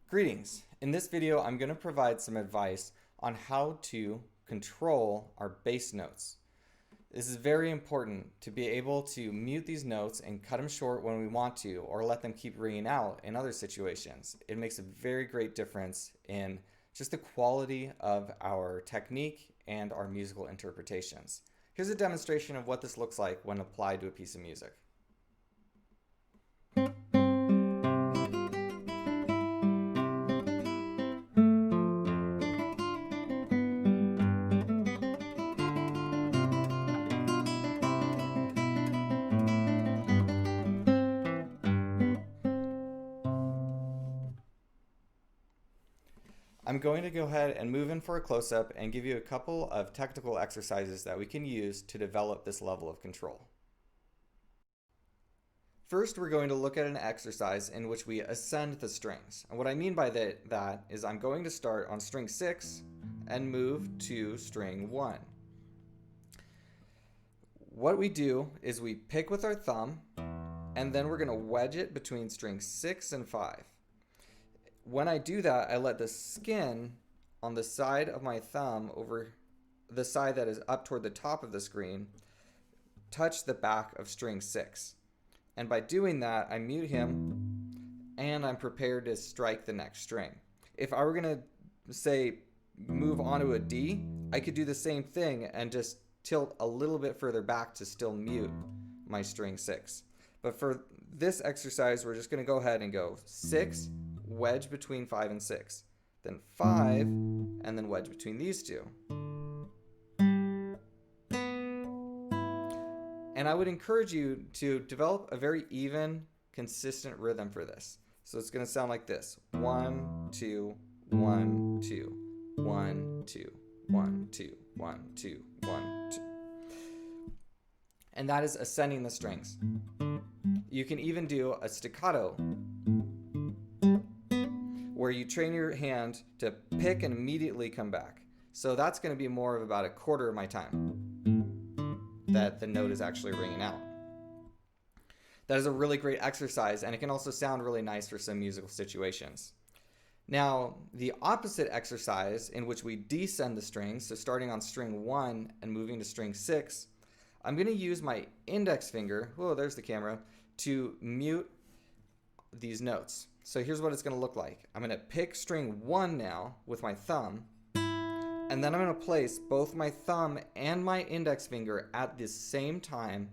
Greetings. In this video, I'm going to provide some advice on how to control our bass notes. This is very important to be able to mute these notes and cut them short when we want to, or let them keep ringing out in other situations. It makes a very great difference in just the quality of our technique and our musical interpretations. Here's a demonstration of what this looks like when applied to a piece of music. I'm going to go ahead and move in for a close-up and give you a couple of technical exercises that we can use to develop this level of control. First, we're going to look at an exercise in which we ascend the strings. And what I mean by that is I'm going to start on string 6 and move to string 1. What we do is we pick with our thumb, and then we're going to wedge it between strings 6 and 5. When I do that, I let the skin on the side of my thumb over the side that is up toward the top of the screen touch the back of string 6. And by doing that, I mute him and I'm prepared to strike the next string. If I were going to say move onto a D, I could do the same thing and just tilt a little bit further back to still mute my string 6. But for this exercise, we're just going to go ahead and go 6, wedge between 5 and 6, then 5, and then wedge between these two. And I would encourage you to develop a very even, consistent rhythm for this. So it's going to sound like this: 1, 2, 1, 2, 1, 2, 1, 2, 1, 2, 1, 2. And that is ascending the strings. You can even do a staccato, where you train your hand to pick and immediately come back. So that's going to be more of about a quarter of my time that the note is actually ringing out. That is a really great exercise, and it can also sound really nice for some musical situations. Now, the opposite exercise in which we descend the strings, so starting on string 1 and moving to string 6, I'm going to use my index finger, whoa, there's the camera, to mute these notes. So here's what it's going to look like. I'm going to pick string 1 now with my thumb, and then I'm going to place both my thumb and my index finger at the same time,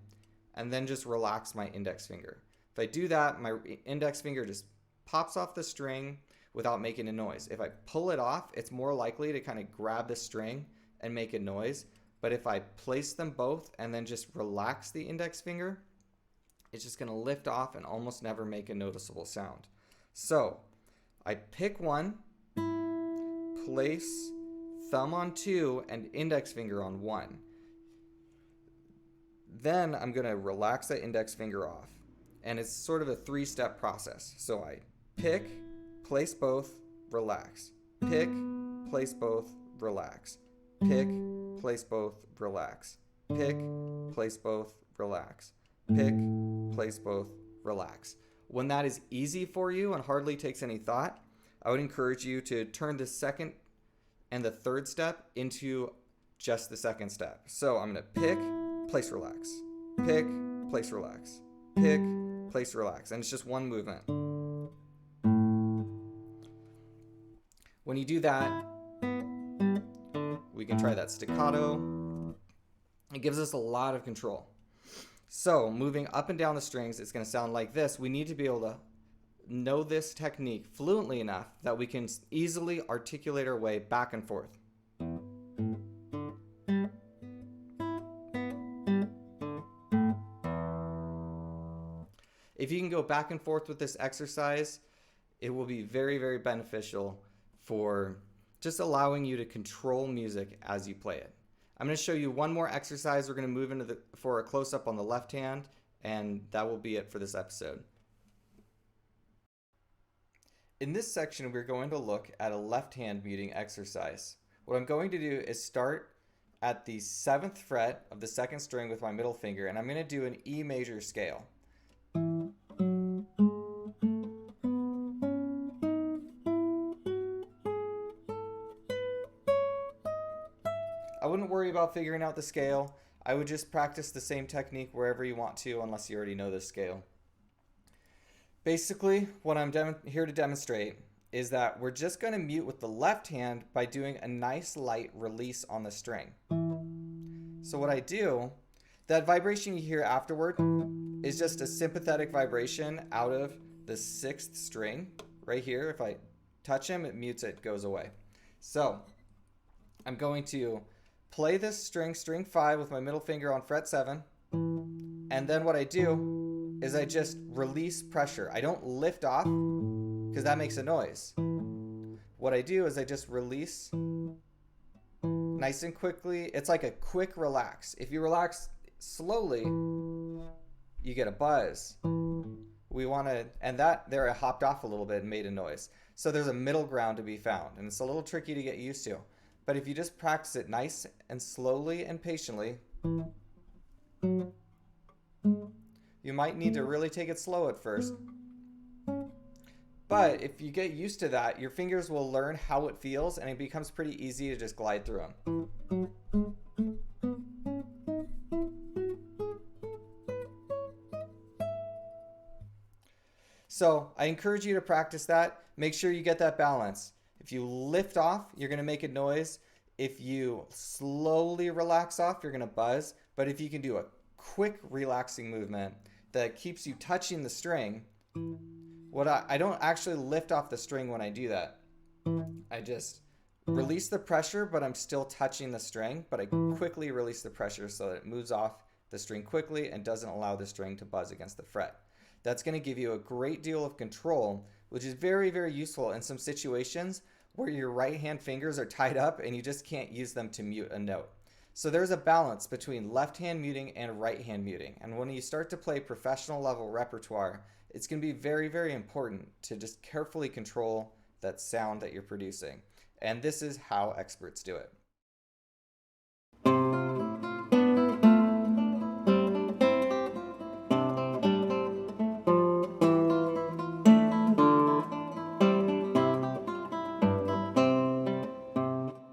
and then just relax my index finger. If I do that, my index finger just pops off the string without making a noise. If I pull it off, it's more likely to kind of grab the string and make a noise. But if I place them both and then just relax the index finger, it's just going to lift off and almost never make a noticeable sound. So I pick 1, place thumb on 2 and index finger on 1. Then I'm going to relax that index finger off. And it's sort of a 3-step process. So I pick, place both, relax. Pick, place both, relax. Pick, place both, relax. Pick, place both, relax. Pick, place both, relax. When that is easy for you and hardly takes any thought, I would encourage you to turn the second and the third step into just the second step. So I'm going to pick, place, relax. Pick, place, relax. Pick, place, relax. And it's just one movement. When you do that, we can try that staccato. It gives us a lot of control. So moving up and down the strings, it's going to sound like this. We need to be able to know this technique fluently enough that we can easily articulate our way back and forth. If you can go back and forth with this exercise, it will be very, very beneficial for just allowing you to control music as you play it. I'm going to show you one more exercise. We're going to move into for a close-up on the left hand, and that will be it for this episode. In this section, we're going to look at a left hand muting exercise. What I'm going to do is start at the 7th fret of the 2nd string with my middle finger, and I'm going to do an E major scale. I wouldn't worry about figuring out the scale. I would just practice the same technique wherever you want to, unless you already know the scale. Basically, what I'm here to demonstrate is that we're just going to mute with the left hand by doing a nice light release on the string. So what I do, that vibration you hear afterward is just a sympathetic vibration out of the 6th string right here. If I touch him, it mutes it, goes away. So I'm going to play this string 5 with my middle finger on fret 7, and then what I do is I just release pressure. I don't lift off because that makes a noise. What I do is I just release nice and quickly. It's like a quick relax. If you relax slowly, you get a buzz. We want to, and that there I hopped off a little bit and made a noise. So there's a middle ground to be found, and it's a little tricky to get used to. But if you just practice it nice and slowly and patiently, you might need to really take it slow at first. But if you get used to that, your fingers will learn how it feels, and it becomes pretty easy to just glide through them. So I encourage you to practice that. Make sure you get that balance. If you lift off, you're going to make a noise. If you slowly relax off, you're going to buzz. But if you can do a quick relaxing movement that keeps you touching the string, I don't actually lift off the string when I do that. I just release the pressure, but I'm still touching the string, but I quickly release the pressure so that it moves off the string quickly and doesn't allow the string to buzz against the fret. That's going to give you a great deal of control, which is very, very useful in some situations where your right hand fingers are tied up and you just can't use them to mute a note. So there's a balance between left hand muting and right hand muting. And when you start to play professional level repertoire, it's going to be very, very important to just carefully control that sound that you're producing. And this is how experts do it.